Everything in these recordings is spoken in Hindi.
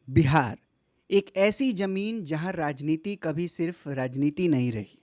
बिहार एक ऐसी जमीन जहां राजनीति कभी सिर्फ राजनीति नहीं रही।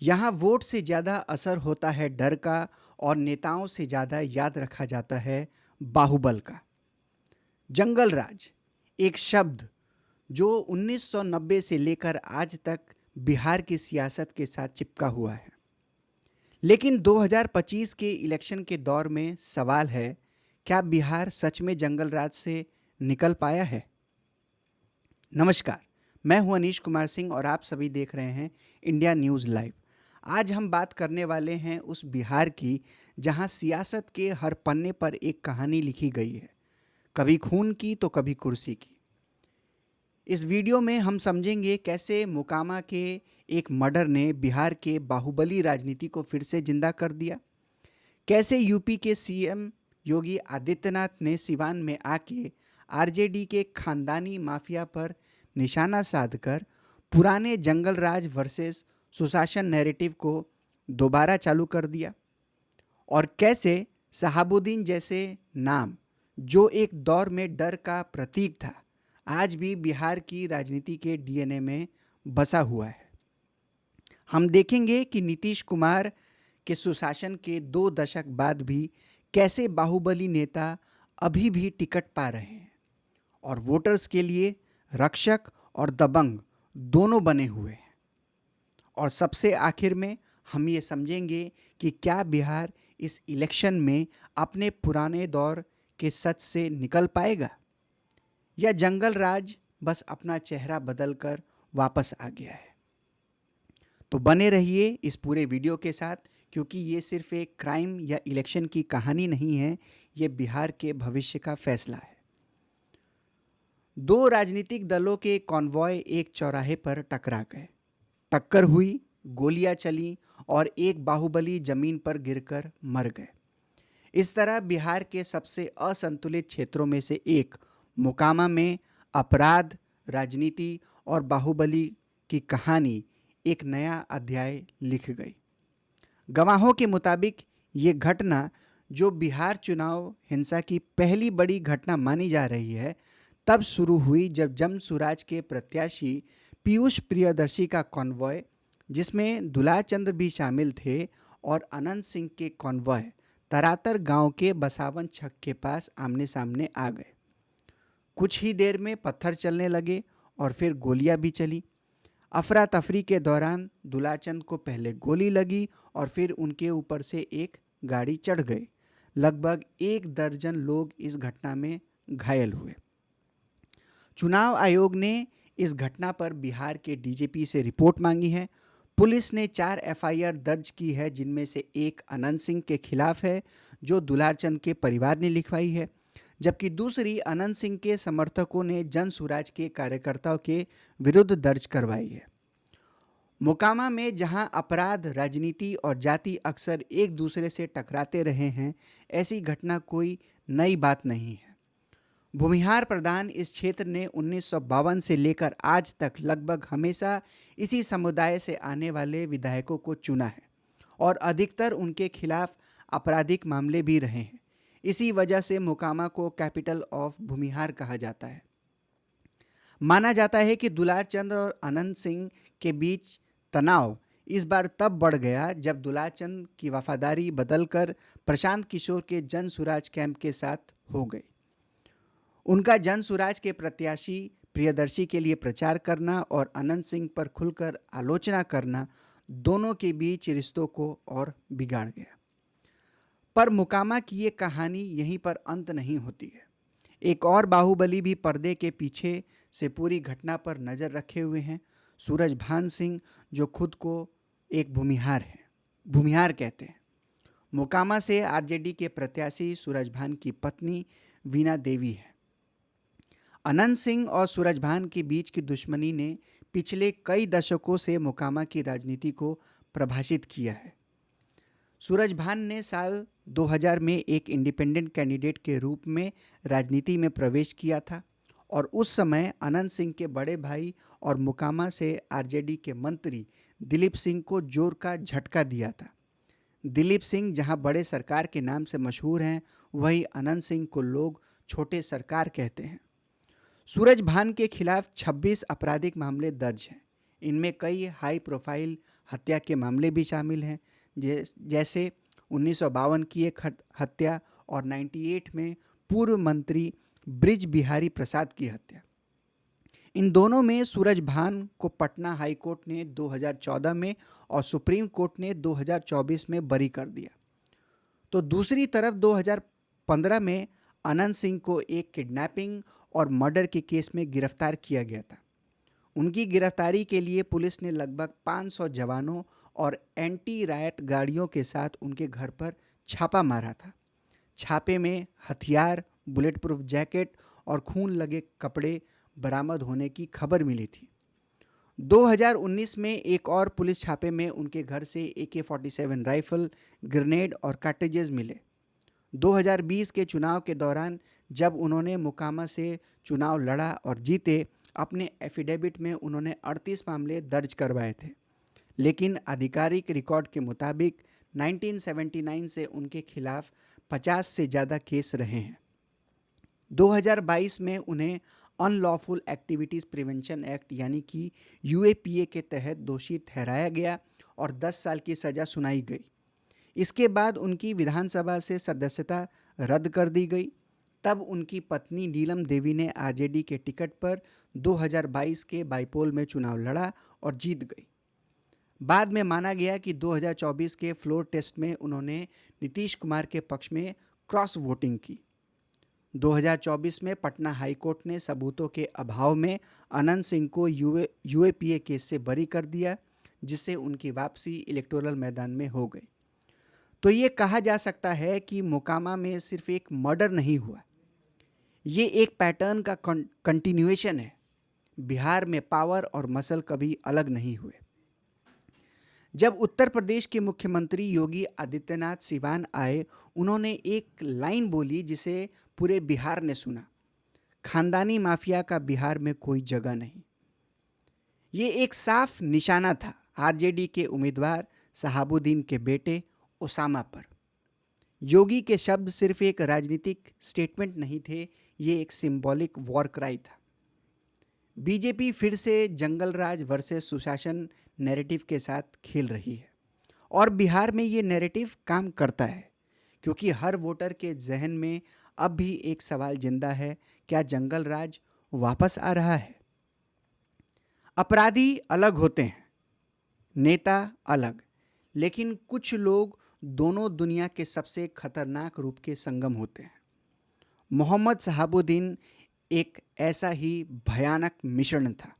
यहाँ वोट से ज़्यादा असर होता है डर का, और नेताओं से ज़्यादा याद रखा जाता है बाहुबल का। जंगल राज एक शब्द जो 1990 से लेकर आज तक बिहार की सियासत के साथ चिपका हुआ है। लेकिन 2025 के इलेक्शन के दौर में सवाल है, क्या बिहार सच में जंगल राज से निकल पाया है? नमस्कार, मैं हूं अनीश कुमार सिंह और आप सभी देख रहे हैं इंडिया न्यूज़ लाइव। आज हम बात करने वाले हैं उस बिहार की जहां सियासत के हर पन्ने पर एक कहानी लिखी गई है, कभी खून की तो कभी कुर्सी की। इस वीडियो में हम समझेंगे कैसे मोकामा के एक मर्डर ने बिहार के बाहुबली राजनीति को फिर से जिंदा कर दिया, कैसे यूपी के सीएम योगी आदित्यनाथ ने सिवान में आके आरजेडी के खानदानी माफिया पर निशाना साधकर पुराने जंगल राज वर्सेस सुशासन नैरेटिव को दोबारा चालू कर दिया, और कैसे शहाबुद्दीन जैसे नाम जो एक दौर में डर का प्रतीक था, आज भी बिहार की राजनीति के डीएनए में बसा हुआ है। हम देखेंगे कि नीतीश कुमार के सुशासन के 2 दशक बाद भी कैसे बाहुबली नेता अभी भी टिकट पा रहे हैं और वोटर्स के लिए रक्षक और दबंग दोनों बने हुए हैं। और सबसे आखिर में हम ये समझेंगे कि क्या बिहार इस इलेक्शन में अपने पुराने दौर के सच से निकल पाएगा, या जंगल राज बस अपना चेहरा बदलकर वापस आ गया है। तो बने रहिए इस पूरे वीडियो के साथ, क्योंकि ये सिर्फ एक क्राइम या इलेक्शन की कहानी नहीं है, ये बिहार के भविष्य का फैसला है। 2 राजनीतिक दलों के कॉन्वॉय एक चौराहे पर टकरा गए, टक्कर हुई, गोलियां चली और एक बाहुबली जमीन पर गिरकर मर गए। इस तरह बिहार के सबसे असंतुलित क्षेत्रों में से एक मोकामा में अपराध, राजनीति और बाहुबली की कहानी एक नया अध्याय लिख गई। गवाहों के मुताबिक ये घटना, जो बिहार चुनाव हिंसा की पहली बड़ी घटना मानी जा रही है, तब शुरू हुई जब जमसुराज के प्रत्याशी पीयूष प्रियदर्शी का कॉन्वॉय, जिसमें दुलाचंद्र भी शामिल थे, और अनंत सिंह के कॉन्वॉय तरातर गांव के बसावन छक के पास आमने सामने आ गए। कुछ ही देर में पत्थर चलने लगे और फिर गोलियां भी चली। अफरा तफरी के दौरान दुलाचंद को पहले गोली लगी और फिर उनके ऊपर से एक गाड़ी चढ़ गई। लगभग 1 दर्जन लोग इस घटना में घायल हुए। चुनाव आयोग ने इस घटना पर बिहार के डीजीपी से रिपोर्ट मांगी है। पुलिस ने 4 एफआईआर दर्ज की है, जिनमें से एक अनंत सिंह के खिलाफ है, जो दुलारचंद के परिवार ने लिखवाई है, जबकि दूसरी अनंत सिंह के समर्थकों ने जन सुराज के कार्यकर्ताओं के विरुद्ध दर्ज करवाई है। मोकामा में जहां अपराध, राजनीति और जाति अक्सर एक दूसरे से टकराते रहे हैं, ऐसी घटना कोई नई बात नहीं है। भूमिहार प्रधान इस क्षेत्र ने 1952 से लेकर आज तक लगभग हमेशा इसी समुदाय से आने वाले विधायकों को चुना है, और अधिकतर उनके खिलाफ आपराधिक मामले भी रहे हैं। इसी वजह से मोकामा को कैपिटल ऑफ भूमिहार कहा जाता है। माना जाता है कि दुलारचंद और अनंत सिंह के बीच तनाव इस बार तब बढ़ गया जब दुलारचंद की वफादारी बदलकर प्रशांत किशोर के जन सुराज कैंप के साथ हो गई। उनका जन सुराज के प्रत्याशी प्रियदर्शी के लिए प्रचार करना और अनंत सिंह पर खुलकर आलोचना करना दोनों के बीच रिश्तों को और बिगाड़ गया। पर मोकामा की ये कहानी यहीं पर अंत नहीं होती है। एक और बाहुबली भी पर्दे के पीछे से पूरी घटना पर नज़र रखे हुए हैं, सूरजभान सिंह, जो खुद को एक भूमिहार कहते हैं। मोकामा से आरजेडी के प्रत्याशी सूरजभान की पत्नी वीणा देवी है। अनंत सिंह और सूरजभान के बीच की दुश्मनी ने पिछले कई दशकों से मोकामा की राजनीति को प्रभावित किया है। सूरजभान ने साल 2000 में एक इंडिपेंडेंट कैंडिडेट के रूप में राजनीति में प्रवेश किया था, और उस समय अनंत सिंह के बड़े भाई और मोकामा से आरजेडी के मंत्री दिलीप सिंह को जोर का झटका दिया था। दिलीप सिंह जहां बड़े सरकार के नाम से मशहूर हैं, वहीं अनंत सिंह को लोग छोटे सरकार कहते हैं। सूरज भान के खिलाफ 26 आपराधिक मामले दर्ज हैं। इनमें कई हाई प्रोफाइल हत्या के मामले भी शामिल हैं, जैसे 1952 की एक हत्या और 98 में पूर्व मंत्री ब्रिज बिहारी प्रसाद की हत्या। इन दोनों में सूरज भान को पटना हाई कोर्ट ने 2014 में और सुप्रीम कोर्ट ने 2024 में बरी कर दिया। तो दूसरी तरफ 2015 में अनंत सिंह को एक किडनैपिंग और मर्डर के केस में गिरफ्तार किया गया था। उनकी गिरफ्तारी के लिए पुलिस ने लगभग 500 जवानों और एंटी रायट गाड़ियों के साथ उनके घर पर छापा मारा था। छापे में हथियार, बुलेट प्रूफ जैकेट और खून लगे कपड़े बरामद होने की खबर मिली थी। 2019 में एक और पुलिस छापे में उनके घर से AK-47 राइफल, ग्रेनेड और कार्ट्रिजेज मिले। 2020 के चुनाव के दौरान जब उन्होंने मोकामा से चुनाव लड़ा और जीते, अपने एफिडेविट में उन्होंने 38 मामले दर्ज करवाए थे, लेकिन आधिकारिक रिकॉर्ड के मुताबिक 1979 से उनके खिलाफ 50 से ज़्यादा केस रहे हैं। 2022 में उन्हें अनलॉफुल एक्टिविटीज़ प्रिवेंशन एक्ट यानी कि UAPA के तहत दोषी ठहराया गया और 10 साल की सज़ा सुनाई गई। इसके बाद उनकी विधानसभा से सदस्यता रद्द कर दी गई। तब उनकी पत्नी नीलम देवी ने RJD के टिकट पर 2022 के बाईपोल में चुनाव लड़ा और जीत गई। बाद में माना गया कि 2024 के फ्लोर टेस्ट में उन्होंने नीतीश कुमार के पक्ष में क्रॉस वोटिंग की। 2024 में पटना हाई कोर्ट ने सबूतों के अभाव में अनंत सिंह को UAPA केस से बरी कर दिया, जिससे उनकी वापसी इलेक्टोरल मैदान में हो गई। तो ये कहा जा सकता है कि मोकामा में सिर्फ एक मर्डर नहीं हुआ, ये एक पैटर्न का कंटिन्यूएशन है। बिहार में पावर और मसल कभी अलग नहीं हुए। जब उत्तर प्रदेश के मुख्यमंत्री योगी आदित्यनाथ सिवान आए, उन्होंने एक लाइन बोली जिसे पूरे बिहार ने सुना, खानदानी माफिया का बिहार में कोई जगह नहीं। ये एक साफ निशाना था RJD के उम्मीदवार शहाबुद्दीन के बेटे ओसामा पर। योगी के शब्द सिर्फ एक राजनीतिक स्टेटमेंट नहीं थे, ये एक सिंबॉलिक वॉर क्राई था। बीजेपी फिर से जंगल राज वर्सेस सुशासन नैरेटिव के साथ खेल रही है और बिहार में ये नैरेटिव काम करता है, क्योंकि हर वोटर के जहन में अब भी एक सवाल जिंदा है, क्या जंगल राज वापस आ रहा है? अपराधी अलग होते हैं, नेता अलग, लेकिन कुछ लोग दोनों दुनिया के सबसे खतरनाक रूप के संगम होते हैं। मोहम्मद शहाबुद्दीन एक ऐसा ही भयानक मिश्रण था।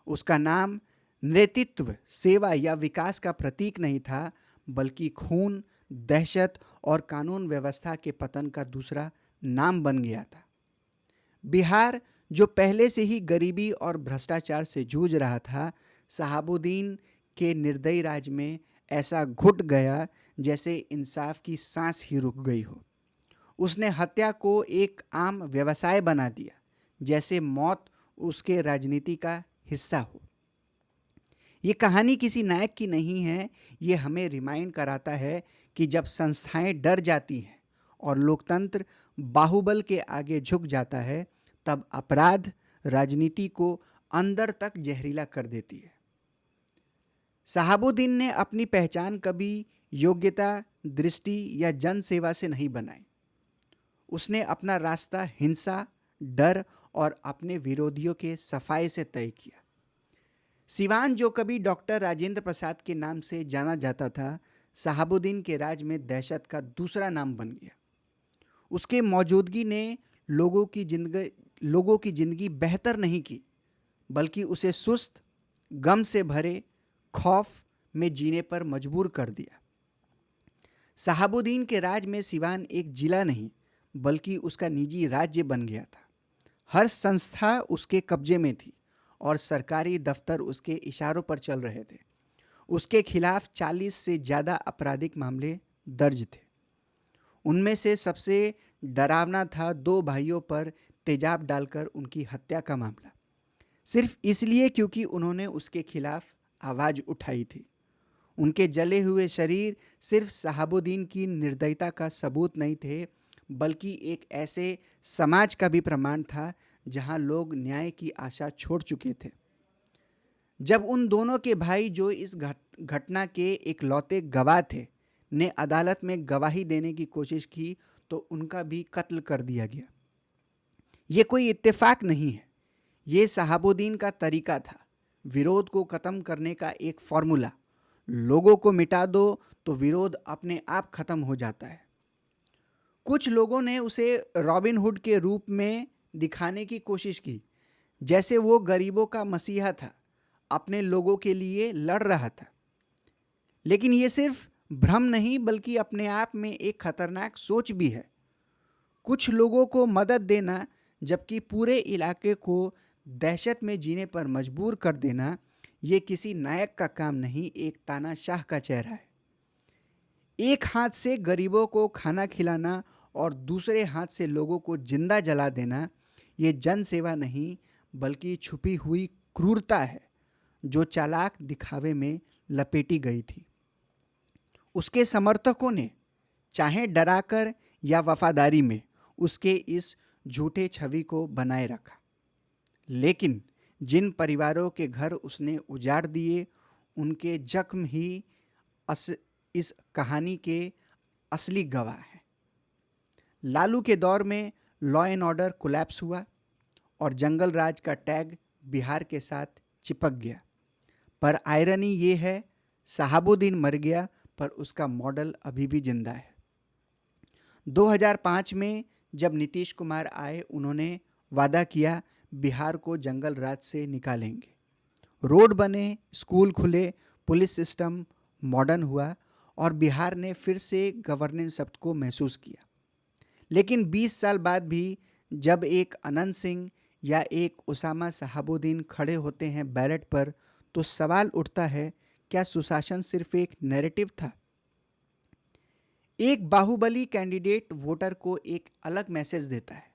उसका नाम नेतृत्व, सेवा या विकास का प्रतीक नहीं था, बल्कि खून, दहशत और कानून व्यवस्था के पतन का दूसरा नाम बन गया था। बिहार जो पहले से ही गरीबी और भ्रष्टाचार से जूझ रहा था, शहाबुद्दीन के निर्दयी राज में ऐसा घुट गया जैसे इंसाफ की सांस ही रुक गई हो। उसने हत्या को एक आम व्यवसाय बना दिया, जैसे मौत उसके राजनीति का हिस्सा हो। ये कहानी किसी नायक की नहीं है, ये हमें रिमाइंड कराता है कि जब संस्थाएं डर जाती हैं और लोकतंत्र बाहुबल के आगे झुक जाता है, तब अपराध राजनीति को अंदर तक जहरीला कर देती है। शहाबुद्दीन ने अपनी पहचान कभी योग्यता, दृष्टि या जन सेवा से नहीं बनाई। उसने अपना रास्ता हिंसा, डर और अपने विरोधियों के सफाई से तय किया। सिवान जो कभी डॉक्टर राजेंद्र प्रसाद के नाम से जाना जाता था, शहाबुद्दीन के राज में दहशत का दूसरा नाम बन गया। उसके मौजूदगी ने लोगों की जिंदगी बेहतर नहीं की, बल्कि उसे सुस्त, गम से भरे, खौफ में जीने पर मजबूर कर दिया। शहाबुद्दीन के राज में सिवान एक जिला नहीं, बल्कि उसका निजी राज्य बन गया था। हर संस्था उसके कब्जे में थी और सरकारी दफ्तर उसके इशारों पर चल रहे थे। उसके खिलाफ 40 से ज़्यादा आपराधिक मामले दर्ज थे। उनमें से सबसे डरावना था 2 भाइयों पर तेजाब डालकर उनकी हत्या का मामला, सिर्फ इसलिए क्योंकि उन्होंने उसके खिलाफ आवाज़ उठाई थी। उनके जले हुए शरीर सिर्फ शहाबुद्दीन की निर्दयता का सबूत नहीं थे, बल्कि एक ऐसे समाज का भी प्रमाण था जहां लोग न्याय की आशा छोड़ चुके थे। जब उन दोनों के भाई, जो इस घटना के इकलौते गवाह थे, ने अदालत में गवाही देने की कोशिश की तो उनका भी कत्ल कर दिया गया। ये कोई इत्तेफाक नहीं है, ये शहाबुद्दीन का तरीका था, विरोध को खत्म करने का एक फॉर्मूला। लोगों को मिटा दो तो विरोध अपने आप खत्म हो जाता है। कुछ लोगों ने उसे रॉबिन हुड के रूप में दिखाने की कोशिश की, जैसे वो गरीबों का मसीहा था, अपने लोगों के लिए लड़ रहा था। लेकिन ये सिर्फ भ्रम नहीं बल्कि अपने आप में एक खतरनाक सोच भी है। कुछ लोगों को मदद देना जबकि पूरे इलाके को दहशत में जीने पर मजबूर कर देना, ये किसी नायक का काम नहीं, एक तानाशाह का चेहरा है। एक हाथ से गरीबों को खाना खिलाना और दूसरे हाथ से लोगों को जिंदा जला देना, ये जन सेवा नहीं बल्कि छुपी हुई क्रूरता है जो चालाक दिखावे में लपेटी गई थी। उसके समर्थकों ने चाहे डराकर या वफादारी में उसके इस झूठे छवि को बनाए रखा। लेकिन जिन परिवारों के घर उसने उजाड़ दिए, उनके जख्म ही इस कहानी के असली गवाह हैं। लालू के दौर में लॉ एंड ऑर्डर कोलैप्स हुआ और जंगल राज का टैग बिहार के साथ चिपक गया। पर आयरनी ये है, शहाबुद्दीन मर गया पर उसका मॉडल अभी भी जिंदा है। 2005 में जब नीतीश कुमार आए, उन्होंने वादा किया बिहार को जंगल राज से निकालेंगे। रोड बने, स्कूल खुले, पुलिस सिस्टम मॉडर्न हुआ और बिहार ने फिर से गवर्नेंस शब्द को महसूस किया। लेकिन 20 साल बाद भी जब एक अनंत सिंह या एक उसामा शहाबुद्दीन खड़े होते हैं बैलेट पर, तो सवाल उठता है, क्या सुशासन सिर्फ एक नैरेटिव था? एक बाहुबली कैंडिडेट वोटर को एक अलग मैसेज देता है,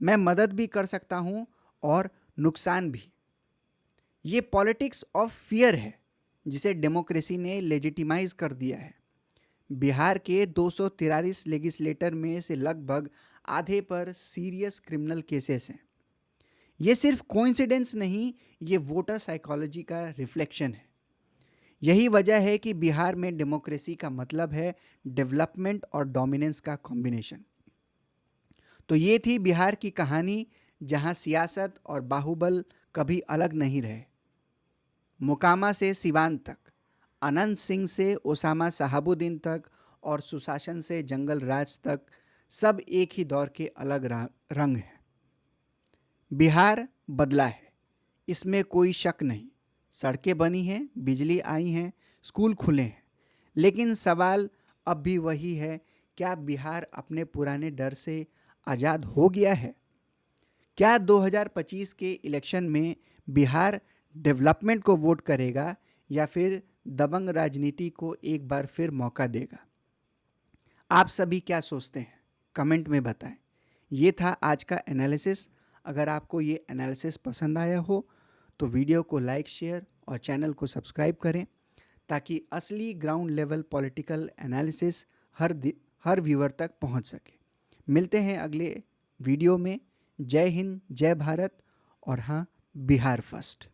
मैं मदद भी कर सकता हूं और नुकसान भी। ये पॉलिटिक्स ऑफ फियर है जिसे डेमोक्रेसी ने लेजिटिमाइज कर दिया है। बिहार के 243 लेजिस्लेटर में से लगभग आधे पर सीरियस क्रिमिनल केसेस हैं। ये सिर्फ कोइंसिडेंस नहीं, ये वोटर साइकोलॉजी का रिफ्लेक्शन है। यही वजह है कि बिहार में डेमोक्रेसी का मतलब है डेवलपमेंट और डोमिनेंस का कॉम्बिनेशन। तो ये थी बिहार की कहानी, जहां सियासत और बाहुबल कभी अलग नहीं रहे। मोकामा से सिवान तक, अनंत सिंह से ओसामा शहाबुद्दीन तक और सुशासन से जंगल राज तक, सब एक ही दौर के अलग रंग हैं। बिहार बदला है, इसमें कोई शक नहीं। सड़कें बनी हैं, बिजली आई हैं, स्कूल खुले हैं। लेकिन सवाल अब भी वही है, क्या बिहार अपने पुराने डर से आज़ाद हो गया है? क्या 2025 के इलेक्शन में बिहार डेवलपमेंट को वोट करेगा या फिर दबंग राजनीति को एक बार फिर मौका देगा? आप सभी क्या सोचते हैं? कमेंट में बताएं। ये था आज का एनालिसिस। अगर आपको ये एनालिसिस पसंद आया हो तो वीडियो को लाइक, शेयर और चैनल को सब्सक्राइब करें, ताकि असली ग्राउंड लेवल पॉलिटिकल एनालिसिस हर व्यूअर तक पहुंच सके। मिलते हैं अगले वीडियो में। जय हिंद, जय भारत और हाँ, बिहार फर्स्ट।